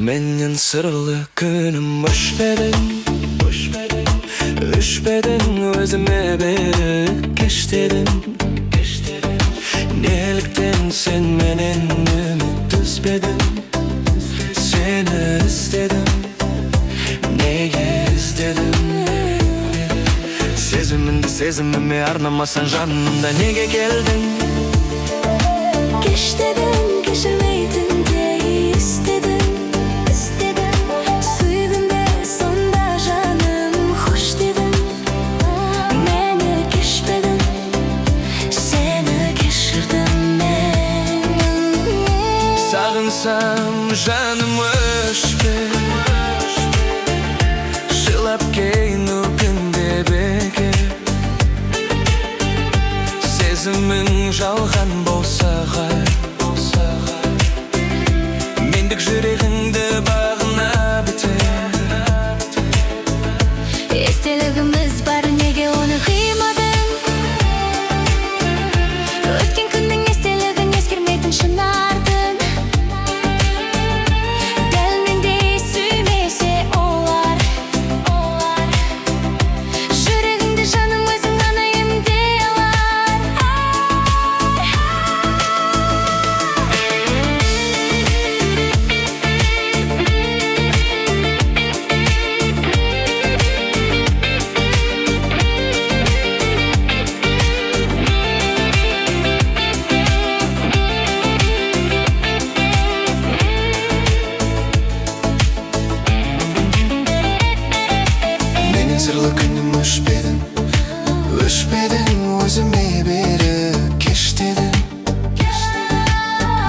Menden sırlı günüm Öşpedin özüme beri geç dedin Nelikten sen menen ümit düzbedin Seni istedim Neye istedim Sezimimi arnamasan canımda nege geldin Geç dedin, geçirmeydin diye istedim Suydum de sonda canım hoş dedin Meni geçmedin, seni geçirdim ben Sağınsam canım öşpe Şılap keynu günde beke Sezimin жалған болса ғай Мендік жүрегіңді бағына бітер Естелігіміз бар, неге оны қимадың Өткен күннің естелігін ескермейтін шынардың Дәл мендей сүймесе олар Жүрегіңді жаным өзің ғана емдей алар Менен сырлы күнім Өшпедің өзіме бері кеш дедің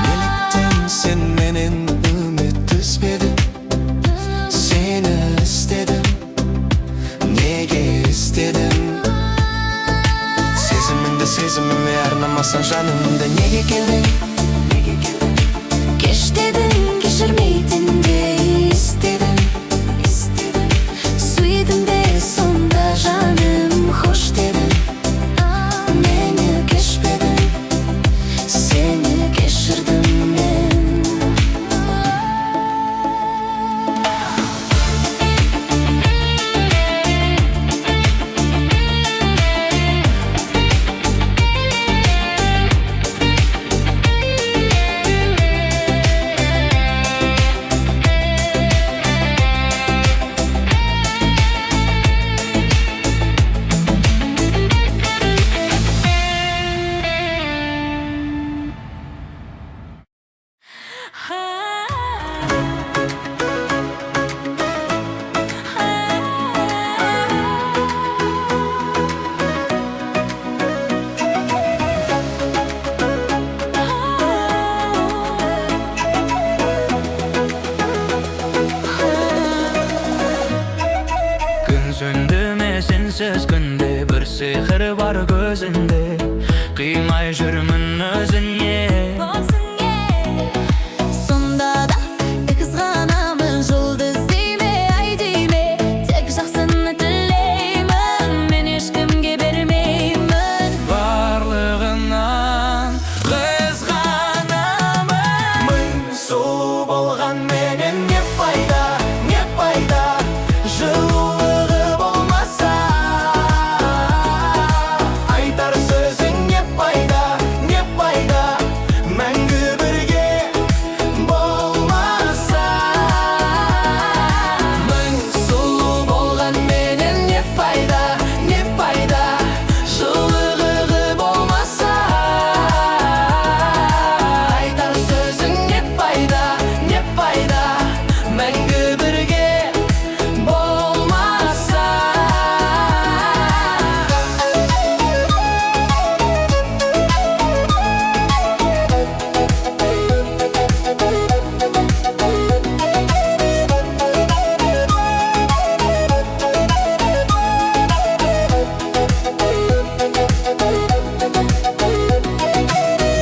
Неліктен сен менен үміт үзбедің Сені істедім Неге істедім Сезіміме арнамасан жанымда неге келдің Кеш дедің, кешірмейтін де істедім Сүйдім де сонда жаным хош дедің Мені кешпедің, сені кешірдім мен Сөндіме сенсіз күнде бір сиқыр бар көзінде Қимай жүрмін өзіңе Сонда да қызғанамын жұлдыз дейме ай дейме Тек жақсыны тілеймін мен ешкімге бермеймін Барлығынан қызғанамын Мың сұлу болған менен не пайда Жылулығы болмаса Айтар сөзің не пайда Мәңгі бірге болмаса Мың сұлу болған менен не пайда Жылулығы болмаса Айтар сөзің не пайда Мәңгі бірге болмаса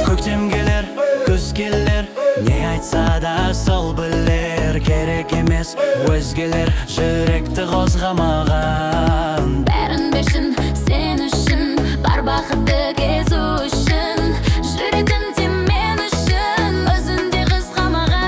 Көктем келер, күз келер Не айтса да сол білер Керек емес өзгелер Жүректі қозғамаған Бәрін бершін сен үшін бар бақытты кезу үшін Жүрегімде мен үшін өзіңде қызғамаған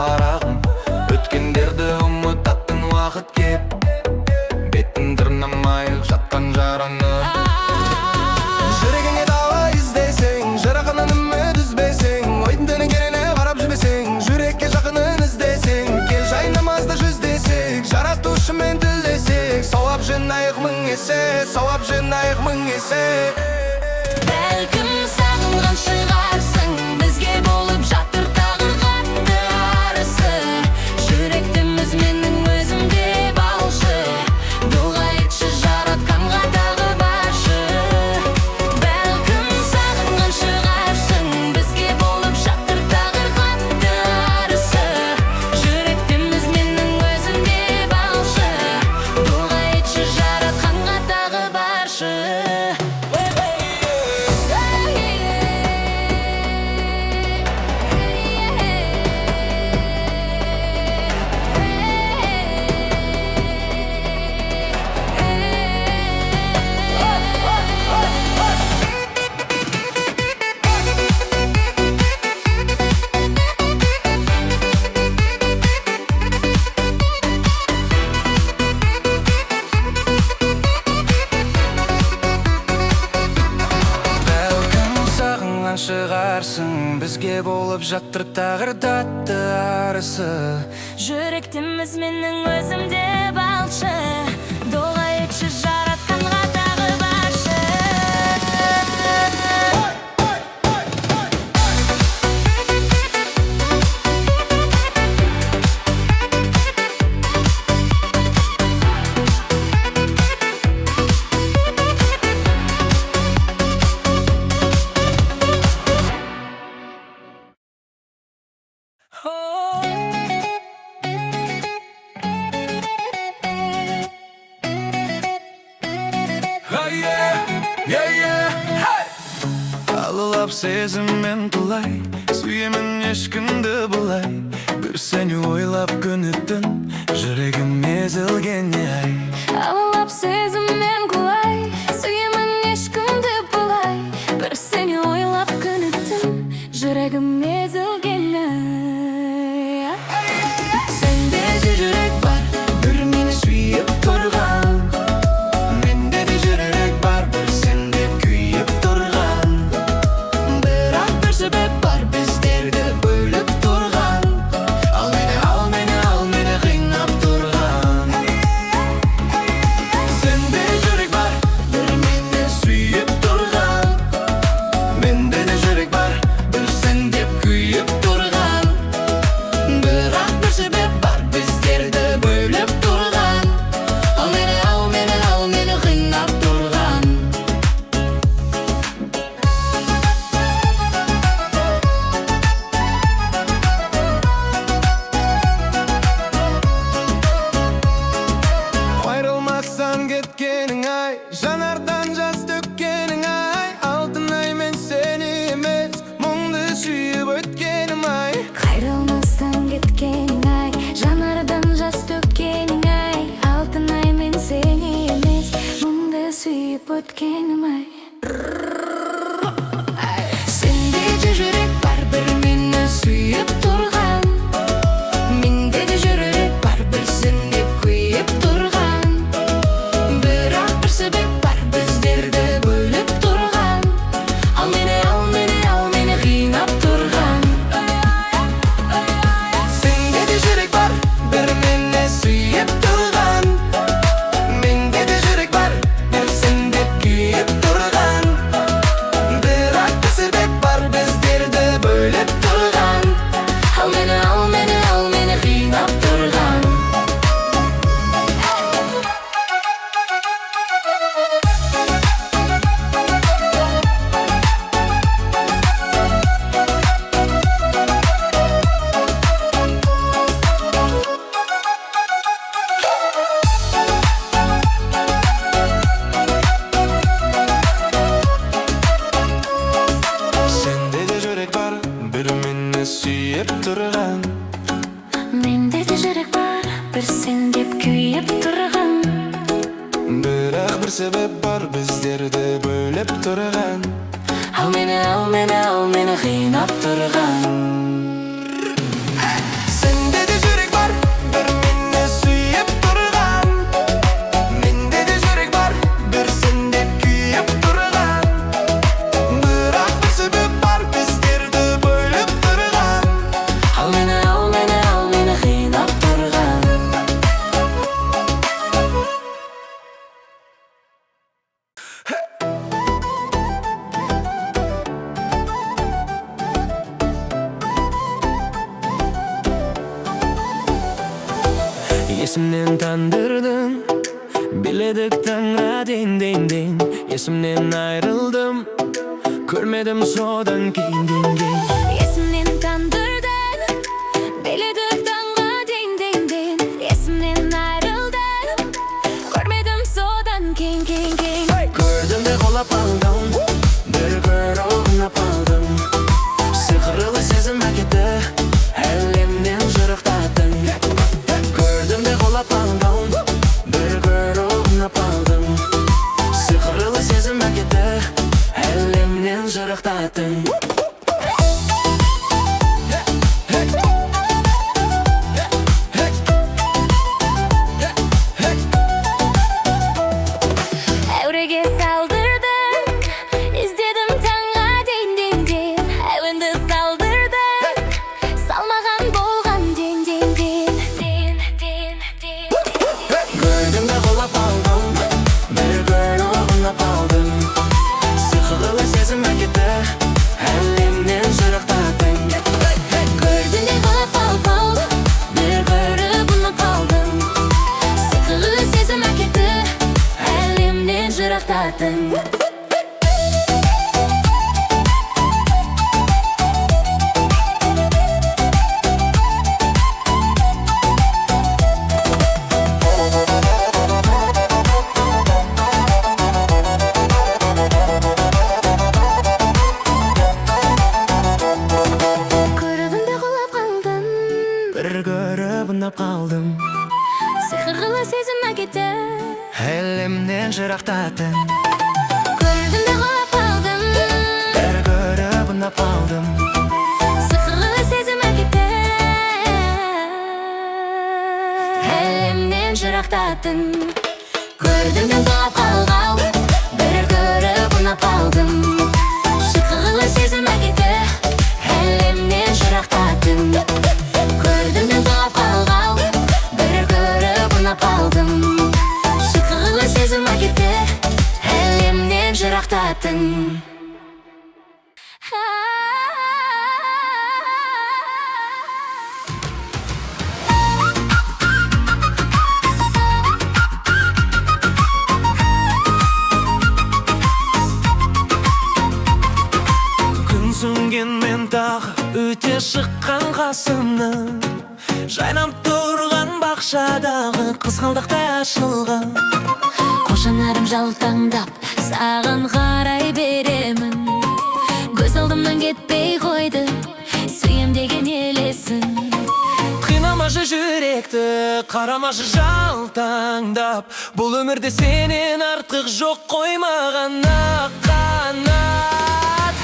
парағым. Өткендерді ұмытатын уақыт кеп, беттің тырнамайық жатқан жараны. Жүрегіңе дауа іздесең, жырақынан үміт үзбесең, ойдың тінің керіне қарап жүрмесең, жүрекке жақынын іздесең, кел жай намазды жүздесек, жаратушымен тілдесек, сауап жинайық мың есе, сауап жинайық мың есе. Бәлкім сағынған шығарсың, бізге болып жатыр тағы қатты арысы. Жүректіміз менің өзімде балшы, дұға етші жаратқанға тағы баршы. Бәлкім сағынған шығарсың, бізге болып жатыр тағы қатты арысы. Жүректіміз менің өзімде балшы, дұға етші жаратқанға тағы баршы. Шығарсың, бізге болып жатыр тағыр татты арысы. Жүректіміз менің өзімде балшы, дұға етші жаратқанға тағы баршы. Алылап сезіммен тұлай, сүйемін ешкімді бұлай. Бір сені ойлап күні-түн, жүрегім езілген ай. Алылап сезіммен құлай, сүйемін ешкімді бұлай. Бір сені ойлап күні-түн, жүрегім езілген ай. Сенде де жүрек бар, бір мені сүйіп тұрған. Менде де жүрек бар, бір сенде күйіп тұрған. Бірақ бір себеп бар, біздерді бөліп тұрған. Ал мені қинап тұрған. Сенде жүрек бар, бір мені сүйіп тұрған. Менде де жүрек бар, бір сенде күйіп тұрған. Бірақ бір себеп бар, біздерді бөліп тұрған. Ал мені қинап тұрған. Қайрылмастан кеткенің ай, жанардан жас төккенің ай. Алтын ай, мен сені емес, мұңды сүйіп өткенім ай. Қайрылмастан кеткенің ай, жанардан жас төккенің ай. Алтын ай, мен сені емес, мұңды сүйіп өткенім ай. Сенде де жүрек бар, бір мені сүйіп тұрған. Менде де жүрек бар, бір сенде күйіп тұрған. Бірақ бір себеп бар, біздерді бөліп тұрған. Ал мені қинап тұрған. Сенде де жүрек бар, бір мені сүйіп тұрған. Менде де жүрек бар, бір сенде күйіп тұрған. Бірақ бір себеп бар, біздерді бөліп тұрған. Ал мені қинап тұрған. Сенде де жүрек бар, бір мені сүйіп тұрған. Менде де жүрек бар, бір сен деп күйіп тұрған. Бірақ бір себеп бар, біздерді бөліп тұрған. Ал мені қинап тұрған. Сен Esimden tandırdın, biledik tanra den. Esimden ayrıldım, görmedim sodan keyin Esimden tandırdın, biledik tanga den. Esimden ayrıldım, görmedim sodan keyin Gördüm de kolap aldım, bir gör oğunap aldım. Sıkırılı sezim akıdı, elimden jırıktattın. Gördüm de kolap aldım, bir gör oğunap aldım. Sıkırılı sezim akıdı, elimden jırıktattın. Evrege saldırdın, izledim tanga den. Evinde saldırdın, salmagan bolgan den. Gördüm de kolap aldım, bir gör oğunap aldım. Sıkırılı sezim akıdı, elimden jırıktattın. Gördün de kolap aldım, bir görüp unut aldım. Sıkılı sezim akıdı, elimden jırıktattın. Görüp de kolap kaldım, Bir görüp unap kaldım, sıkılı sezim akıdı. elimden jırıktattın. Gördüm de kolap kaldım, Bir görüp unap kaldım. sıkılı sezim akıdı. Elimden jırıktattın. Gördüm de kolap kaldım, bir görüp unap aldım. Sıkılı sezim akıdı, elimden jırıktattın. Gördüm de kolap kaldım, bir görüp unap aldım. Sıkılı sezim akıdı, elimden jırıktattın. Күн сүнген мен тағы өте шыққан қасымнан. Жайнап тұрған бақшадағы қызғалдақтай ашылған. Қошанарым жалтаңдап, саған қарай беремін. Көз алдымнан кетпей қойды, сүйем деген елесің. Қинамашы жүректі, қарамашы жалтаңдап. Бұл өмірде сенен артық жоқ қой маған ақ қанат.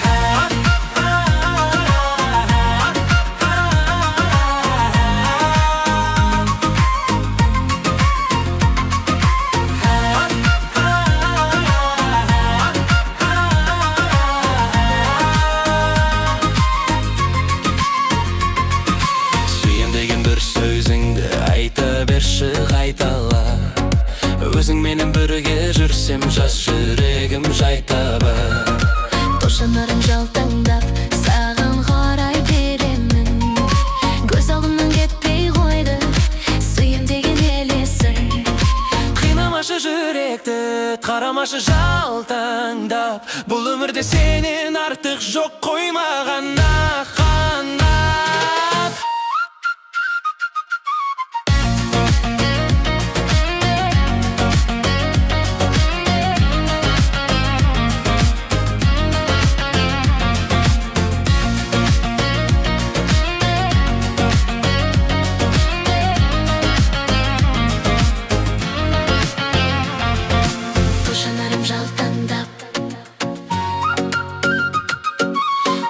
Сүйем деген бір сөзіңді айта берші қайталап. Өзің менен бірге жүрсем, жас жүрегім жай табар. Тошанарым жалтаңдап, саған қарай беремін. Көз алдымнан кетпей қойды, сүйем деген елесің. Қинамашы жүректі, қарамашы жалтаңдап. Бұл өмірде сенен артық жоқ қой маған ақ қанат. Тошанарым жалтаңдап,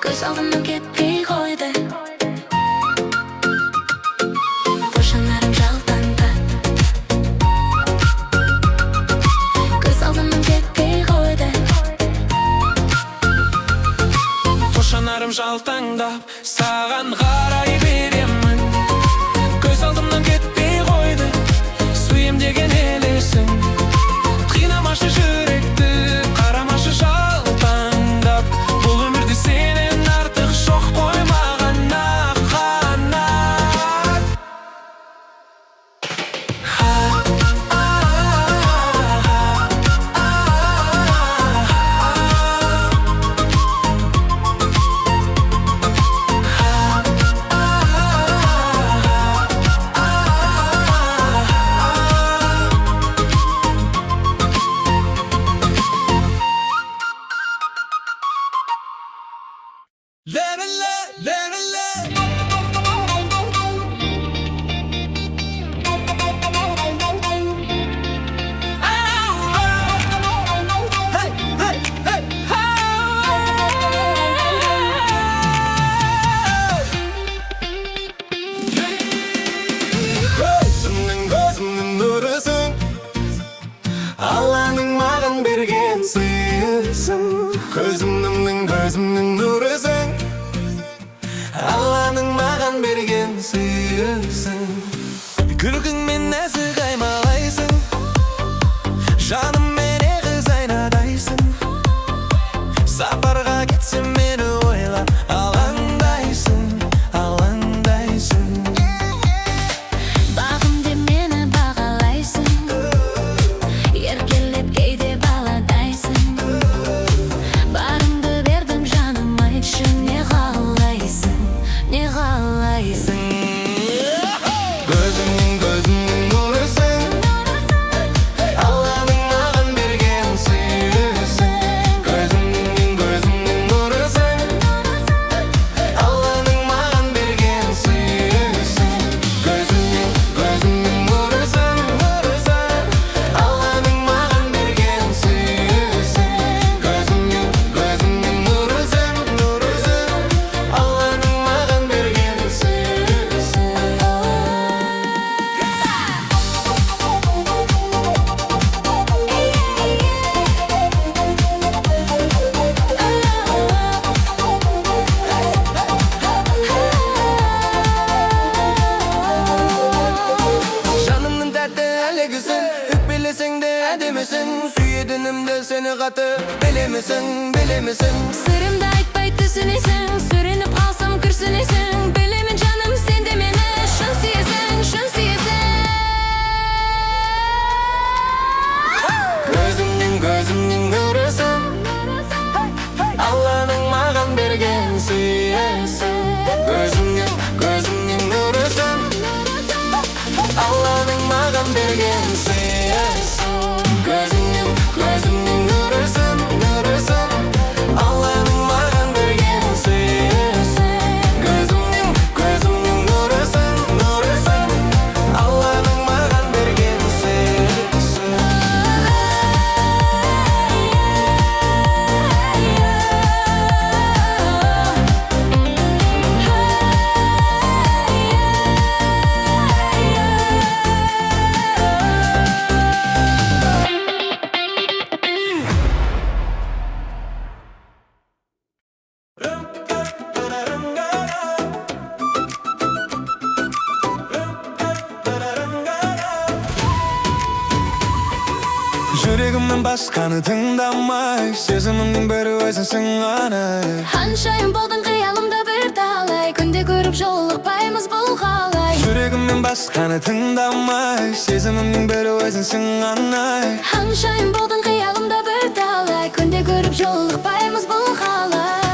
көз алдымнан кетпей nurısın. Gözümün nurısın. Allah'ın mağan bergen suyusun. Күлкіңмен нәзік аймалайсың, жаным мене қыз айнадайсың. Сапарға кетсем мені ойлап алаңдайсың, алаңдайсың. Бағым деп мені бағалайсың, еркелеп кейде баладайсың. Барымды бердім жаным, айтшы не қалайсың, не қалайсың. Gözümün nurısın. Allah'ın mağan bergen suyusun. Gözümün nurısın. Allah'ın mağan bergen suyusun. Gözümün nurısın. Allah'ın mağan bergen suyusun. Gözümün nurısın. Allah'ın mağan bergen suyusun. Жанымның тәтті әлегісің, өкпелесең де әдемісің. Сүйедінімді сені қаты білемісің, білемісің. Сырымды айтпай түсінесің, сүрініп қалсам күрсінесің. Білемін жаным, сен де мені шын сүйесің, шын сүйесің. Gözümün nurısın. Allah'ın mağan bergen suyusun. Gözümün nurısın. Allah'ın mağan bergen suyusun. Gözümün nurısın. Allah'ın mağan bergen suyusun. Gözümün nurısın. Allah'ın mağan bergen suyusun. Жүрегімнің басқаны тыңдамай, сезімімнің бірі өзіңсің ғана. Ханшайым болдың қиялымда бір талай, күнде көріп жолықпаймыз бұл қалай. Жүрегімнің басқаны тыңдамай, сезімімнің бірі өзіңсің ғана. Ханшайым болдың қиялымда бір талай, күнде көріп жолықпаймыз бұл қалай.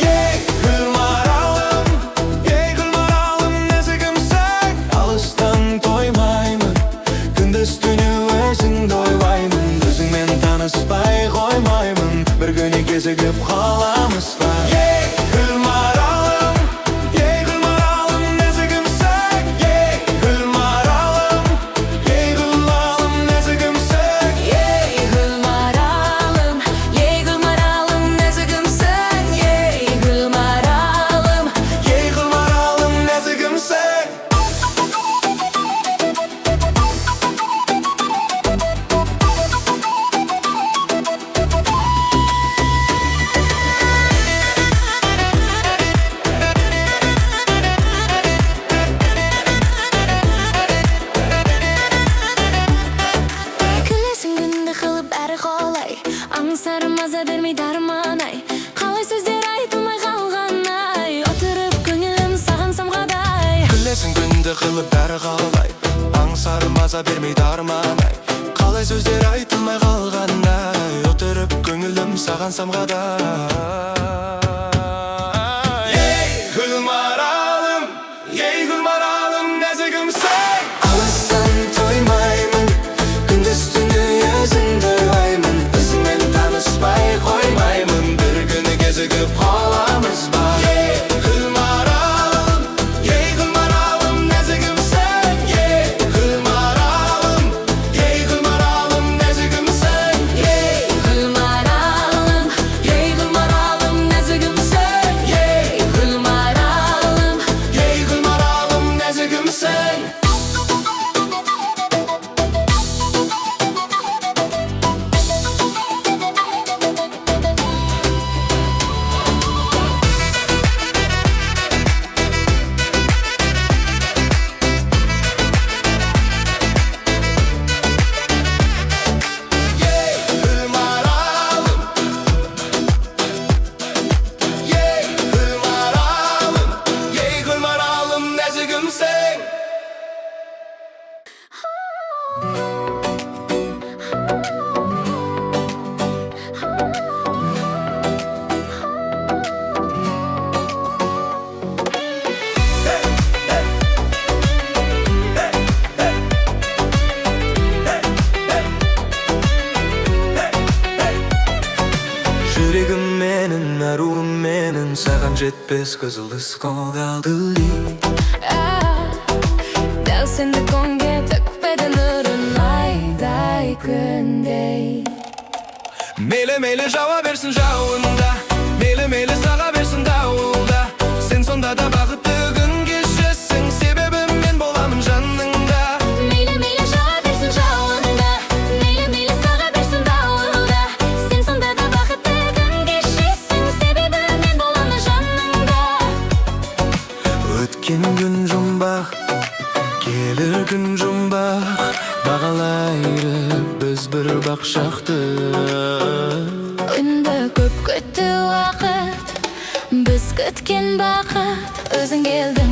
Ей гүлмаралым, нәзігімсің. Алыстан тоймаймын, күндіз-түні өзіңді ойлаймын. Өзіңмен таныспай қоймаймын, бір күні кезігіп қаламыз ба? Ей гүлмаралым, нәзігімсің. Ей гүлмаралым, нәзігімсің. Ей гүлмаралым, нәзігімсің. Ей гүлмаралым. нәзігімсің. Күлесің күнді қылып бәрі қолай, аңсарым маза бермей дарман-ай. Қалай сөздер айтылмай қалған-ай, отырып көңілім саған самғадай. Күлесің күнді қылып бәрі қалай, аңсарым маза бермей дарман-ай. Қалай сөздер айтылмай қалған-ай, отырып көңілім саған самғадай. Ей гүлмаралым, нәзігімсің. Алыстан тоймаймын, күндіз-түні өзіңді ойлаймын. Өзіңмен таныспай қоймаймын, бір күні кезігіп қаламыз ба? Ей гүлмаралым, нәзігімсің. Ей гүлмаралым, нәзігімсің. Гүлмаралым, нәзігімсің. жетпес кызылдыз қалды Дәл сенді көңге төкпеді нұрын айдай күндей. Мейлі жауа берсін жауында, мейлі саға берсін дауылда. Сен сонда да бақытты күн кешесің, себебі мен боламын жаныңда. Мейлі жауа берсін жауында, мейлі саға берсін дауылда. Сен сонда да бақытты күн кешесің, себебі мен боламын жаныңда. Өткен күн жұмбақ, келер күн жұмбақ, бағалайды біз бір бақшақты. Үнді көп күтті уақыт, біз күткен бақыт, өзің келдің.